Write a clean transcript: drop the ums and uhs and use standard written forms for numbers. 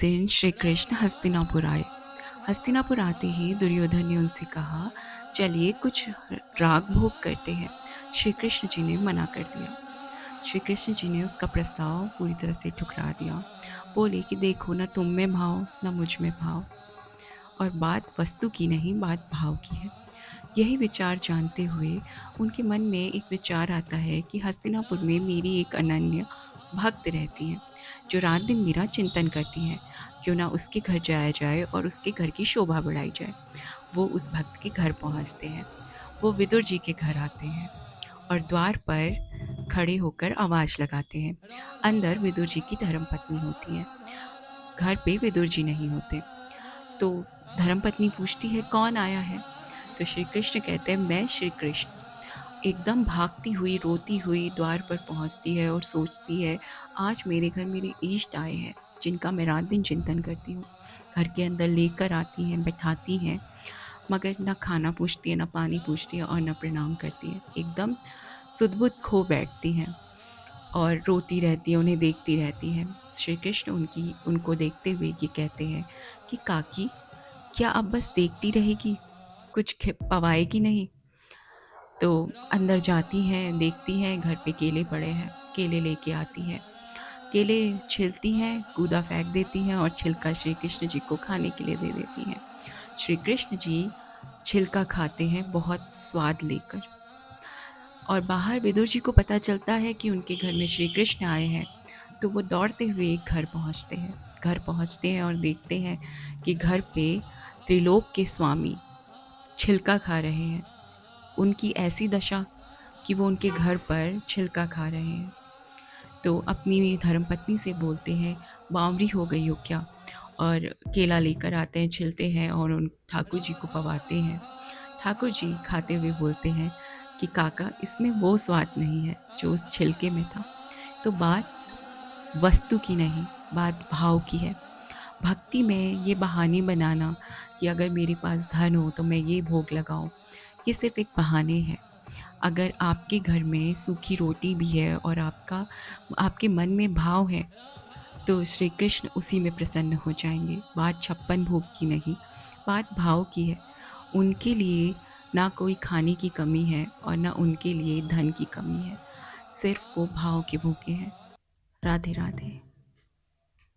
दिन श्री कृष्ण हस्तिनापुर आए। हस्तिनापुर आते ही दुर्योधन ने उनसे कहा, चलिए कुछ राग भोग करते हैं। श्री कृष्ण जी ने मना कर दिया। श्री कृष्ण जी ने उसका प्रस्ताव पूरी तरह से ठुकरा दिया। बोले कि देखो, ना तुम में भाव ना मुझ में भाव, और बात वस्तु की नहीं, बात भाव की है। यही विचार जानते हुए उनके मन में एक विचार आता है कि हस्तिनापुर में मेरी एक अनन्य भक्त रहती है, जो रात दिन मेरा चिंतन करती हैं। क्यों ना उसके घर जाया जाए और उसके घर की शोभा बढ़ाई जाए। वो उस भक्त के घर पहुंचते हैं। वो विदुर जी के घर आते हैं और द्वार पर खड़े होकर आवाज़ लगाते हैं। अंदर विदुर जी की धर्मपत्नी होती है, घर पे विदुर जी नहीं होते। तो धर्मपत्नी पूछती है, कौन आया है? तो श्री कृष्ण कहते हैं, मैं श्री कृष्ण। एकदम भागती हुई रोती हुई द्वार पर पहुंचती है और सोचती है, आज मेरे घर मेरे इष्ट आए हैं, जिनका मैं रात दिन चिंतन करती हूँ। घर के अंदर लेकर आती हैं, बैठाती हैं, मगर ना खाना पूछती है, ना पानी पूछती है और ना प्रणाम करती है। एकदम सुध-बुध खो बैठती हैं और रोती रहती है, उन्हें देखती रहती है। श्री कृष्ण उनको देखते हुए ये कहते हैं कि काकी, क्या अब बस देखती रहेगी, कुछ पवाएगी नहीं? तो अंदर जाती हैं, देखती हैं घर पे केले पड़े हैं, केले लेके आती हैं। केले छिलती हैं, गूदा फेंक देती हैं और छिलका श्री कृष्ण जी को खाने के लिए दे देती हैं। श्री कृष्ण जी छिलका खाते हैं बहुत स्वाद लेकर, और बाहर विदुर जी को पता चलता है कि उनके घर में श्री कृष्ण आए हैं। तो वो दौड़ते हुए घर पहुंचते हैं। घर पहुंचते हैं और देखते हैं कि घर पे त्रिलोक के स्वामी छिलका खा रहे हैं। उनकी ऐसी दशा कि वो उनके घर पर छिलका खा रहे हैं। तो अपनी धर्मपत्नी से बोलते हैं, बावरी हो गई हो क्या? और केला लेकर आते हैं, छिलते हैं और उन ठाकुर जी को पवाते हैं। ठाकुर जी खाते हुए बोलते हैं कि काका, इसमें वो स्वाद नहीं है जो उस छिलके में था। तो बात वस्तु की नहीं, बात भाव की है। भक्ति में ये बहाने बनाना कि अगर मेरे पास धन हो तो मैं ये भोग लगाऊं, ये सिर्फ एक बहाने हैं। अगर आपके घर में सूखी रोटी भी है और आपके मन में भाव है, तो श्री कृष्ण उसी में प्रसन्न हो जाएंगे। बात 56 भोग की नहीं, बात भाव की है। उनके लिए ना कोई खाने की कमी है और ना उनके लिए धन की कमी है। सिर्फ वो भाव के भूखे हैं। राधे राधे।